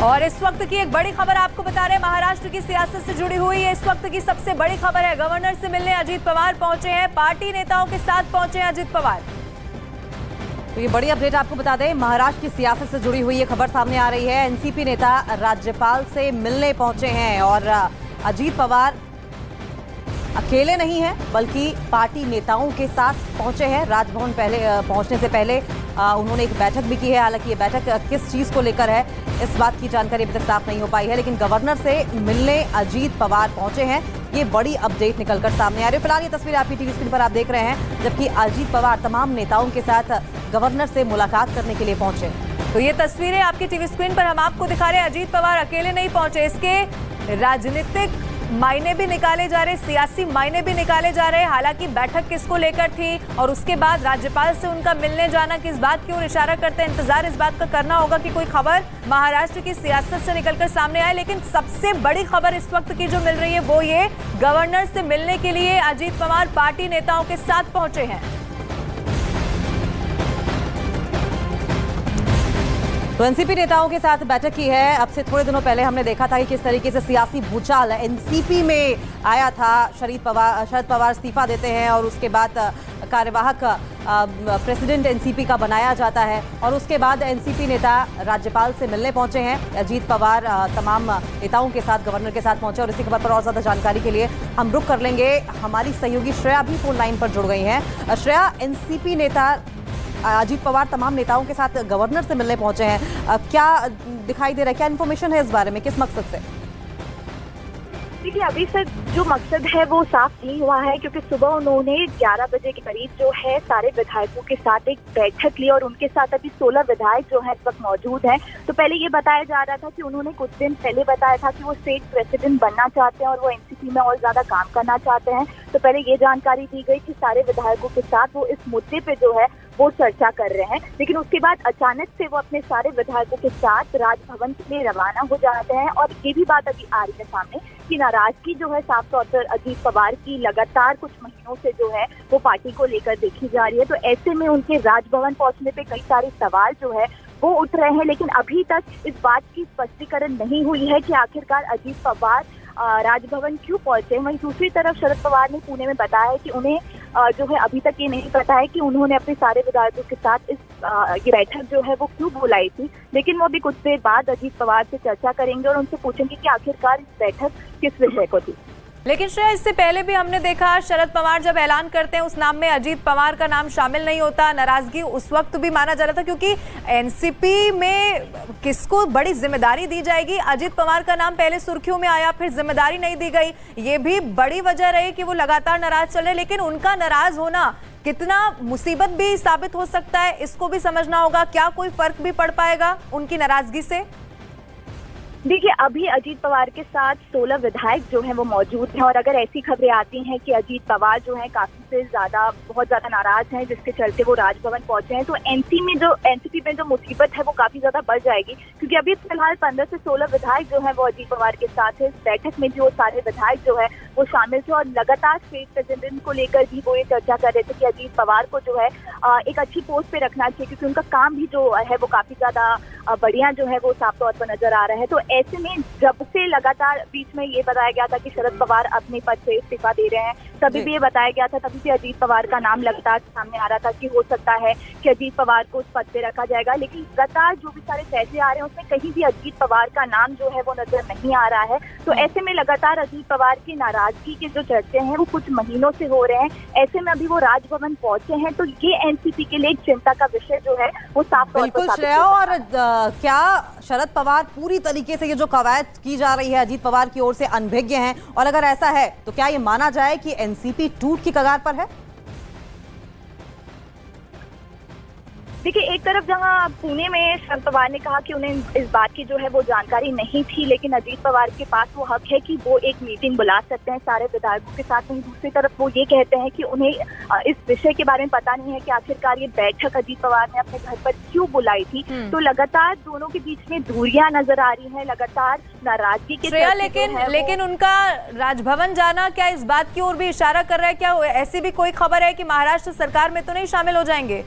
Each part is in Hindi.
और इस वक्त की एक बड़ी खबर आपको बता रहे हैं, महाराष्ट्र की सियासत से जुड़ी हुई है। इस वक्त की सबसे बड़ी खबर है, गवर्नर से मिलने अजीत पवार पहुंचे हैं, पार्टी नेताओं के साथ पहुंचे हैं अजीत पवार। तो ये बड़ी अपडेट आपको बता दें, महाराष्ट्र की सियासत से जुड़ी हुई ये खबर सामने आ रही है। एनसीपी नेता राज्यपाल से मिलने पहुंचे हैं और अजीत पवार अकेले नहीं हैं बल्कि पार्टी नेताओं के साथ पहुंचे हैं। राजभवन पहुंचने से पहले उन्होंने एक बैठक भी की है। हालांकि ये बैठक किस चीज को लेकर है इस बात की जानकारी अभी तक साफ नहीं हो पाई है, लेकिन गवर्नर से मिलने अजीत पवार पहुंचे हैं। ये बड़ी अपडेट निकलकर सामने आ रही है। फिलहाल ये तस्वीर आपकी टीवी स्क्रीन पर आप देख रहे हैं, जबकि अजीत पवार तमाम नेताओं के साथ गवर्नर से मुलाकात करने के लिए पहुंचे। तो ये तस्वीरें आपकी टीवी स्क्रीन पर हम आपको दिखा रहे हैं। अजीत पवार अकेले नहीं पहुंचे, इसके राजनीतिक मायने भी निकाले जा रहे, सियासी मायने भी निकाले जा रहे। हालांकि बैठक किसको लेकर थी और उसके बाद राज्यपाल से उनका मिलने जाना किस बात की ओर इशारा करते हैं, इंतजार इस बात का करना होगा कि कोई खबर महाराष्ट्र की सियासत से निकलकर सामने आए। लेकिन सबसे बड़ी खबर इस वक्त की जो मिल रही है वो ये, गवर्नर से मिलने के लिए अजीत पवार पार्टी नेताओं के साथ पहुंचे हैं। तो एनसीपी नेताओं के साथ बैठक की है। अब से थोड़े दिनों पहले हमने देखा था कि किस तरीके से सियासी भूचाल एनसीपी में आया था। शरद पवार इस्तीफा देते हैं और उसके बाद कार्यवाहक प्रेसिडेंट एनसीपी का बनाया जाता है और उसके बाद एनसीपी नेता राज्यपाल से मिलने पहुंचे हैं। अजीत पवार तमाम नेताओं के साथ गवर्नर के साथ पहुंचे और इसी खबर पर और ज्यादा जानकारी के लिए हम रुख कर लेंगे। हमारी सहयोगी श्रेया भी फोन लाइन पर जुड़ गई हैं। श्रेया, एनसीपी नेता अजीत पवार तमाम नेताओं के साथ गवर्नर से मिलने पहुंचे हैं, क्या दिखाई दे रहा है, क्या इन्फॉर्मेशन है इस बारे में, किस मकसद से? देखिए, अभी तक जो मकसद है वो साफ नहीं हुआ है, क्योंकि सुबह उन्होंने 11 बजे के करीब जो है सारे विधायकों के साथ एक बैठक ली और उनके साथ अभी 16 विधायक जो है इस वक्त मौजूद हैं। तो पहले ये बताया जा रहा था कि उन्होंने कुछ दिन पहले बताया था कि वो स्टेट प्रेसिडेंट बनना चाहते हैं और वो एनसीपी में और ज्यादा काम करना चाहते हैं। तो पहले ये जानकारी दी गई कि सारे विधायकों के साथ वो इस मुद्दे पे जो है वो चर्चा कर रहे हैं, लेकिन उसके बाद अचानक से वो अपने सारे विधायकों के साथ राजभवन के लिए रवाना हो जाते हैं। और ये भी बात अभी आ रही है सामने कि नाराजगी जो है साफ तौर पर अजीत पवार की लगातार कुछ महीनों से जो है वो पार्टी को लेकर देखी जा रही है। तो ऐसे में उनके राजभवन पहुंचने पे कई सारे सवाल जो है वो उठ रहे हैं, लेकिन अभी तक इस बात की स्पष्टीकरण नहीं हुई है कि आखिरकार अजीत पवार राजभवन क्यों पहुंचे। वहीं दूसरी तरफ शरद पवार ने पुणे में बताया है कि उन्हें जो है अभी तक ये नहीं पता है कि उन्होंने अपने सारे विधायकों के साथ इस ये बैठक जो है वो क्यों बुलाई थी, लेकिन वो अभी कुछ देर बाद अजीत पवार से चर्चा करेंगे और उनसे पूछेंगे कि आखिरकार इस बैठक किस विषय को थी। लेकिन श्रेया, इससे पहले भी हमने देखा शरद पवार जब ऐलान करते हैं उस नाम में अजीत पवार का नाम शामिल नहीं होता। नाराजगी उस वक्त भी माना जा रहा था क्योंकि एनसीपी में किसको बड़ी जिम्मेदारी दी जाएगी, अजीत पवार का नाम पहले सुर्खियों में आया, फिर जिम्मेदारी नहीं दी गई। ये भी बड़ी वजह रही कि वो लगातार नाराज चल रहे। लेकिन उनका नाराज होना कितना मुसीबत भी साबित हो सकता है, इसको भी समझना होगा। क्या कोई फर्क भी पड़ पाएगा उनकी नाराजगी से? देखिए, अभी अजीत पवार के साथ 16 विधायक जो हैं वो मौजूद हैं और अगर ऐसी खबरें आती हैं कि अजीत पवार जो है बहुत ज्यादा नाराज हैं जिसके चलते वो राजभवन पहुंचे हैं, तो एनसीपी में जो मुसीबत है वो काफी ज्यादा बढ़ जाएगी। क्योंकि अभी फिलहाल 15 से 16 विधायक जो है वो अजीत पवार के साथ है। इस बैठक में जो सारे विधायक जो है वो शामिल थे और लगातार स्टेट प्रेसिडेंट को लेकर भी वो ये चर्चा कर रहे थे कि अजीत पवार को जो है एक अच्छी पोस्ट पे रखना चाहिए, क्योंकि उनका काम भी जो है वो काफी ज्यादा बढ़िया जो है वो साफ तौर पर नजर आ रहा है। तो ऐसे में जब से लगातार बीच में ये बताया गया था कि शरद पवार अपने पद से इस्तीफा दे रहे हैं, तभी भी ये बताया गया था, तभी भी अजीत पवार का नाम लगातार सामने आ रहा था कि हो सकता है कि अजीत पवार को उस पद पे रखा जाएगा। लेकिन लगातार जो भी सारे फैसले आ रहे हैं उसमें कहीं भी अजीत पवार का नाम जो है वो नजर नहीं आ रहा है। तो ऐसे में लगातार अजीत पवार की नाराजगी के जो चर्चे हैं वो कुछ महीनों से हो रहे हैं। ऐसे में अभी वो राजभवन पहुंचे हैं, तो ये एनसीपी के लिए चिंता का विषय जो है वो साफ तौर पर श्रेया। और क्या शरद पवार पूरी तरीके से ये जो कवायद की जा रही है अजीत पवार की ओर से अनभिज्ञ हैं, और अगर ऐसा है तो क्या ये माना जाए कि एनसीपी टूट की कगार पर है? देखिए, एक तरफ जहां पुणे में शरद पवार ने कहा कि उन्हें इस बात की जो है वो जानकारी नहीं थी, लेकिन अजीत पवार के पास वो हक है कि वो एक मीटिंग बुला सकते हैं सारे विधायकों के साथ। वहीं दूसरी तरफ वो ये कहते हैं कि उन्हें इस विषय के बारे में पता नहीं है कि आखिरकार ये बैठक अजीत पवार ने अपने घर पर क्यों बुलाई थी। तो लगातार दोनों के बीच में दूरियां नजर आ रही है, लगातार नाराजगी के। लेकिन उनका राजभवन जाना क्या इस बात की ओर भी इशारा कर रहा है? क्या ऐसी भी कोई खबर है कि महाराष्ट्र सरकार में तो नहीं शामिल हो जाएंगे?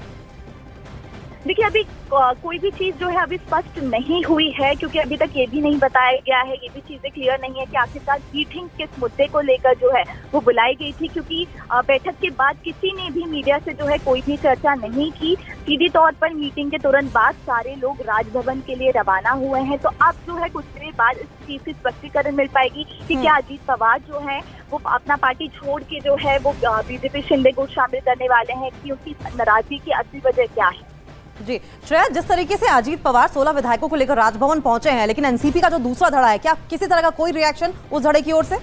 देखिए अभी कोई भी चीज जो है अभी स्पष्ट नहीं हुई है, क्योंकि अभी तक ये भी नहीं बताया गया है, ये भी चीजें क्लियर नहीं है कि आखिरकार मीटिंग किस मुद्दे को लेकर जो है वो बुलाई गई थी। क्योंकि बैठक के बाद किसी ने भी मीडिया से जो है कोई भी चर्चा नहीं की। सीधी तौर पर मीटिंग के तुरंत बाद सारे लोग राजभवन के लिए रवाना हुए हैं। तो अब जो है कुछ देर बाद इस चीज की स्पष्टीकरण मिल पाएगी कि क्या अजीत पवार जो है वो अपना पार्टी छोड़ के जो है वो बीजेपी शिंदे को शामिल करने वाले हैं, कि उनकी नाराजगी की असली वजह क्या है। जी श्रेया, जिस तरीके से अजीत पवार 16 विधायकों को लेकर राजभवन पहुंचे हैं, लेकिन एनसीपी का जो दूसरा धड़ा है, क्या किसी तरह का कोई रिएक्शन उस धड़े की ओर से?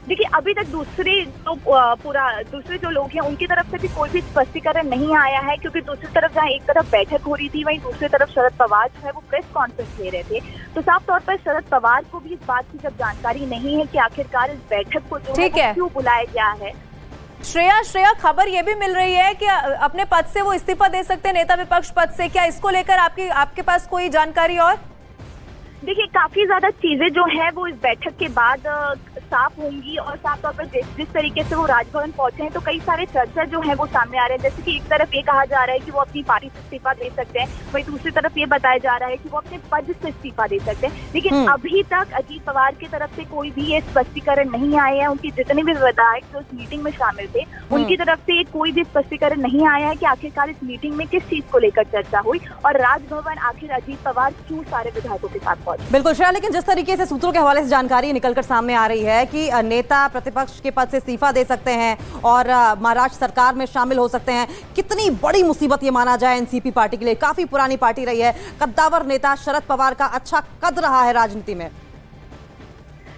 देखिए अभी तक दूसरे जो लोग हैं उनकी तरफ से भी कोई भी स्पष्टीकरण नहीं आया है। क्योंकि दूसरी तरफ जहां एक तरफ बैठक हो रही थी, वहीं दूसरी तरफ शरद पवार जो है वो प्रेस कॉन्फ्रेंस ले रहे थे। तो साफ तौर पर शरद पवार को भी इस बात की जब जानकारी नहीं है कि आखिरकार इस बैठक को जो है क्यों बुलाया गया है। श्रेया, खबर ये भी मिल रही है कि अपने पद से वो इस्तीफा दे सकते हैं, नेता विपक्ष पद से। क्या इसको लेकर आपके पास कोई जानकारी? और देखिए काफी ज्यादा चीजें जो है वो इस बैठक के बाद साफ होंगी, और साफ तौर पर जिस तरीके से वो राजभवन पहुंचे हैं तो कई सारे चर्चा जो है वो सामने आ रहे हैं। जैसे कि एक तरफ ये कहा जा रहा है कि वो अपनी पार्टी से इस्तीफा दे सकते हैं, वहीं दूसरी तरफ ये बताया जा रहा है कि वो अपने पद से इस्तीफा दे सकते हैं। लेकिन अभी तक अजीत पवार की तरफ से कोई भी ये स्पष्टीकरण नहीं आया है। उनके जितने भी विधायक जो इस मीटिंग में शामिल थे उनकी तरफ से कोई भी स्पष्टीकरण नहीं आया है कि आखिरकार इस मीटिंग में किस चीज को लेकर चर्चा हुई और राजभवन आखिर अजीत पवार क्यों सारे विधायकों के साथ पहुंचे। बिल्कुल श्रेया, लेकिन जिस तरीके से सूत्रों के हवाले से जानकारी निकलकर सामने आ रही है कि नेता प्रतिपक्ष के पद से इस्तीफा दे सकते हैं और महाराष्ट्र सरकार में शामिल हो सकते हैं, कितनी बड़ी मुसीबत ये माना जाए एनसीपी पार्टी के लिए। काफी पुरानी पार्टी रही है, कद्दावर नेता शरद पवार का अच्छा कद रहा है राजनीति में।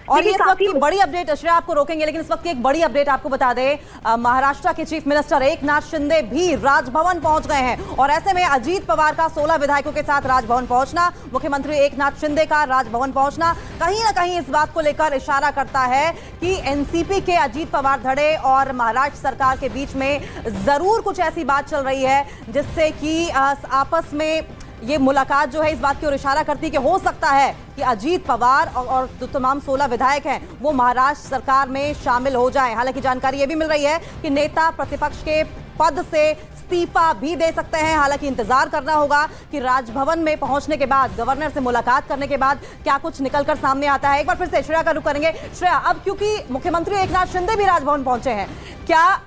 और ये इस वक्त की बड़ी अपडेट, श्रेया आपको रोकेंगे, लेकिन इस वक्त की एक बड़ी अपडेट आपको बता दें, महाराष्ट्र के चीफ मिनिस्टर एकनाथ शिंदे भी राजभवन पहुंच गए हैं। और ऐसे में अजीत पवार का 16 विधायकों के साथ राजभवन पहुंचना, मुख्यमंत्री एकनाथ शिंदे का राजभवन पहुंचना कहीं ना कहीं इस बात को लेकर इशारा करता है कि एनसीपी के अजीत पवार धड़े और महाराष्ट्र सरकार के बीच में जरूर कुछ ऐसी बात चल रही है जिससे कि आपस में ये मुलाकात जो है इस बात की ओर इशारा करती है कि हो सकता है कि अजीत पवार और जो तमाम 16 विधायक हैं वो महाराष्ट्र सरकार में शामिल हो जाएं। हालांकि जानकारी ये भी मिल रही है कि नेता प्रतिपक्ष के पद से इस्तीफा भी दे सकते हैं। हालांकि इंतजार करना होगा कि राजभवन में पहुंचने के बाद, गवर्नर से मुलाकात करने के बाद क्या कुछ निकलकर सामने आता है। एक बार फिर से श्रेया का रुख करेंगे। श्रेया, अब क्योंकि मुख्यमंत्री एकनाथ शिंदे भी राजभवन पहुंचे हैं, क्या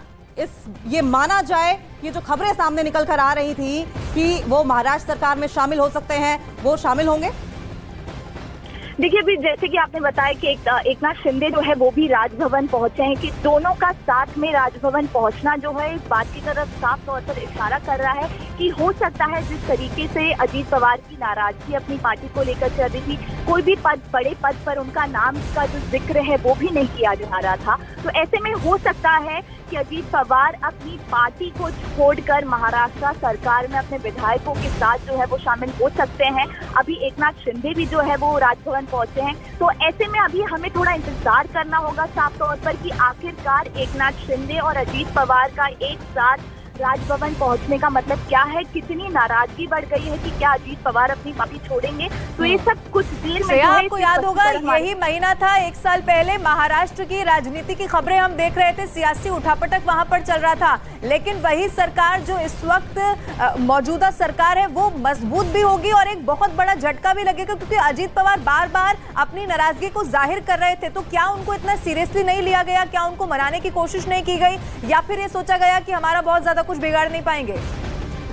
ये माना जाए, ये जो खबरें सामने निकल कर आ रही थी कि वो महाराष्ट्र सरकार में शामिल हो सकते हैं, वो शामिल होंगे? देखिए अभी जैसे कि आपने बताया कि एकनाथ शिंदे जो है वो भी राजभवन पहुंचे हैं, कि दोनों का साथ में राजभवन पहुंचना जो है इस बात की तरफ साफ तौर पर इशारा कर रहा है कि हो सकता है जिस तरीके से अजीत पवार की नाराजगी अपनी पार्टी को लेकर चल रही थी, कोई भी बड़े पद पर उनका नाम का जो जिक्र है वो भी नहीं किया जा रहा था। तो ऐसे में हो सकता है कि अजीत पवार अपनी पार्टी को छोड़कर महाराष्ट्र सरकार में अपने विधायकों के साथ जो है वो शामिल हो सकते हैं। अभी एकनाथ शिंदे भी जो है वो राजभवन पहुंचे हैं, तो ऐसे में अभी हमें थोड़ा इंतजार करना होगा साफ तौर पर कि आखिरकार एकनाथ शिंदे और अजीत पवार का एक साथ राजभवन पहुंचने का मतलब क्या है, कितनी नाराजगी बढ़ गई है कि क्या अजीत पवार अपनी पार्टी छोड़ेंगे। तो ये सब कुछ देर में आपको याद होगा यही महीना था 1 साल पहले महाराष्ट्र की राजनीति की खबरें हम देख रहे थे, सियासी उठापटक वहां पर चल रहा था, लेकिन वही सरकार जो इस वक्त मौजूदा सरकार है वो मजबूत भी होगी और एक बहुत बड़ा झटका भी लगेगा, क्योंकि अजीत पवार बार बार अपनी नाराजगी को जाहिर कर रहे थे। तो क्या उनको इतना सीरियसली नहीं लिया गया, क्या उनको मनाने की कोशिश नहीं की गई, या फिर ये सोचा गया कि हमारा बहुत ज्यादा कुछ बिगाड़ नहीं पाएंगे?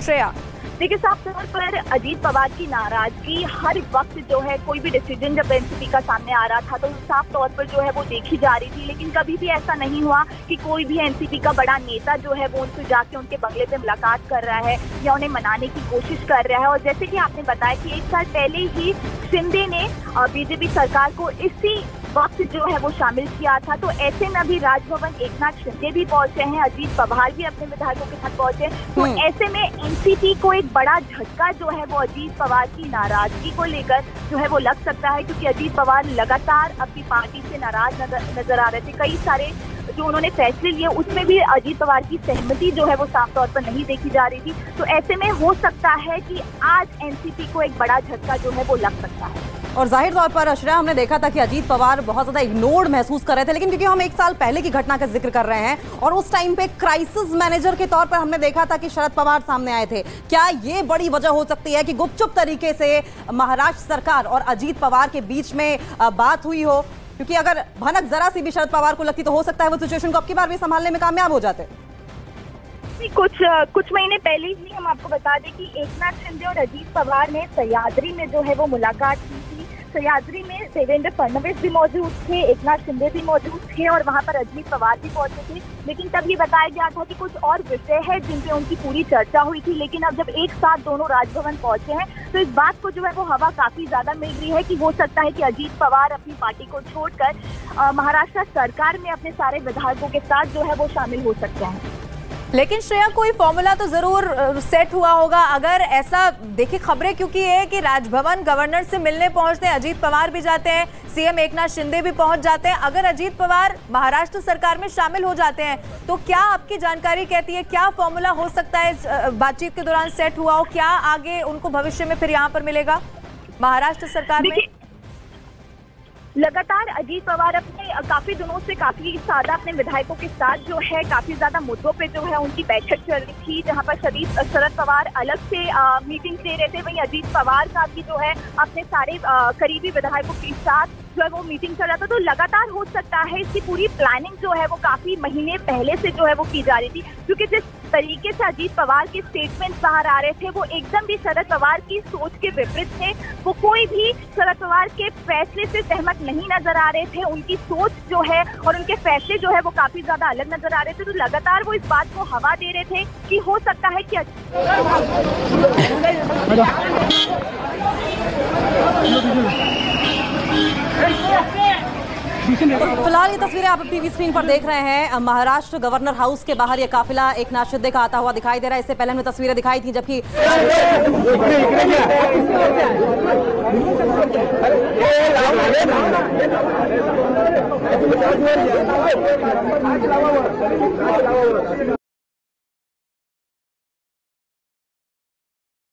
श्रेया, देखिए साफ तौर पर अजीत पवार की नाराजगी हर वक्त जो है, कोई भी डिसीजन जब एनसीपी का सामने आ रहा था तो साफ तौर पर जो है वो देखी जा रही थी, लेकिन कभी भी ऐसा नहीं हुआ कि कोई भी एनसीपी का बड़ा नेता जो है वो उनसे जाके उनके बंगले पे मुलाकात कर रहा है या उन्हें मनाने की कोशिश कर रहा है। और जैसे कि आपने बताया कि 1 साल पहले ही शिंदे ने बीजेपी सरकार को इसी वक्त जो है वो शामिल किया था। तो ऐसे में अभी राजभवन एकनाथ शिंदे भी पहुंचे हैं, अजीत पवार भी अपने विधायकों के साथ पहुंचे। तो ऐसे में एनसीपी को एक बड़ा झटका जो है वो अजीत पवार की नाराजगी को लेकर जो है वो लग सकता है, क्योंकि अजीत पवार लगातार अपनी पार्टी से नाराज नजर आ रहे थे। कई सारे जो उन्होंने फैसले लिए उसमें भी अजीत पवार की सहमति जो है वो साफ तौर पर नहीं देखी जा रही थी। तो ऐसे में हो सकता है कि आज एनसीपी को एक बड़ा झटका जो है वो लग सकता है। और जाहिर तौर पर श्रेया, हमने देखा था कि अजीत पवार बहुत ज्यादा इग्नोर्ड महसूस कर रहे थे, लेकिन क्योंकि हम 1 साल पहले की घटना का जिक्र कर रहे हैं और उस टाइम पे क्राइसिस मैनेजर के तौर पर हमने देखा था कि शरद पवार सामने आए थे, क्या ये बड़ी वजह हो सकती है कि गुपचुप तरीके से महाराष्ट्र सरकार और अजीत पवार के बीच में बात हुई हो? क्योंकि अगर भनक जरा सी भी शरद पवार को लगती तो हो सकता है वो सिचुएशन को अब की बार भी संभालने में कामयाब हो जाते। कुछ महीने पहले ही हम आपको बता दें कि एकनाथ शिंदे और अजीत पवार ने सह्याद्री में जो है वो मुलाकात की थी। सह्याद्री में देवेंद्र फडणवीस भी मौजूद थे, एकनाथ शिंदे भी मौजूद थे और वहां पर अजीत पवार भी पहुंचे थे। लेकिन तब ये बताया गया था कि कुछ और विषय है जिन पे उनकी पूरी चर्चा हुई थी। लेकिन अब जब एक साथ दोनों राजभवन पहुंचे हैं तो इस बात को जो है वो हवा काफी ज्यादा मिल रही है कि हो सकता है कि अजीत पवार अपनी पार्टी को छोड़कर महाराष्ट्र सरकार में अपने सारे विधायकों के साथ जो है वो शामिल हो सकते हैं। लेकिन श्रेया, कोई फॉर्मूला तो जरूर सेट हुआ होगा। अगर ऐसा देखिए, खबरें क्योंकि है कि राजभवन गवर्नर से मिलने पहुंचते हैं, अजीत पवार भी जाते हैं, सीएम एकनाथ शिंदे भी पहुंच जाते हैं। अगर अजीत पवार महाराष्ट्र सरकार में शामिल हो जाते हैं तो क्या आपकी जानकारी कहती है, क्या फॉर्मूला हो सकता है इस बातचीत के दौरान सेट हुआ हो? क्या आगे उनको भविष्य में फिर यहाँ पर मिलेगा महाराष्ट्र सरकार में? लगातार अजीत पवार अपने काफी दिनों से काफी ज्यादा अपने विधायकों के साथ जो है काफी ज्यादा मुद्दों पे जो है उनकी बैठक चल रही थी, जहां पर शरद पवार अलग से मीटिंग दे रहे थे। वहीं अजीत पवार का भी जो है अपने सारे करीबी विधायकों के साथ जो है वो मीटिंग चल रहा था। तो लगातार हो सकता है इसकी पूरी प्लानिंग जो है वो काफी महीने पहले से जो है वो की जा रही थी, क्योंकि जिस तरीके से अजीत पवार के स्टेटमेंट्स बाहर आ रहे थे वो एकदम भी शरद पवार की सोच के विपरीत थे। वो कोई भी शरद पवार के फैसले से सहमत नहीं नजर आ रहे थे। उनकी सोच जो है और उनके फैसले जो है वो काफी ज्यादा अलग नजर आ रहे थे। तो लगातार वो इस बात को हवा दे रहे थे कि हो सकता है कि फिलहाल ये तस्वीरें आप टीवी स्क्रीन पर देख रहे हैं। महाराष्ट्र गवर्नर हाउस के बाहर ये काफिला एकनाथ शिंदे का आता हुआ दिखाई दे रहा है। इससे पहले हमने तस्वीरें दिखाई थी जबकि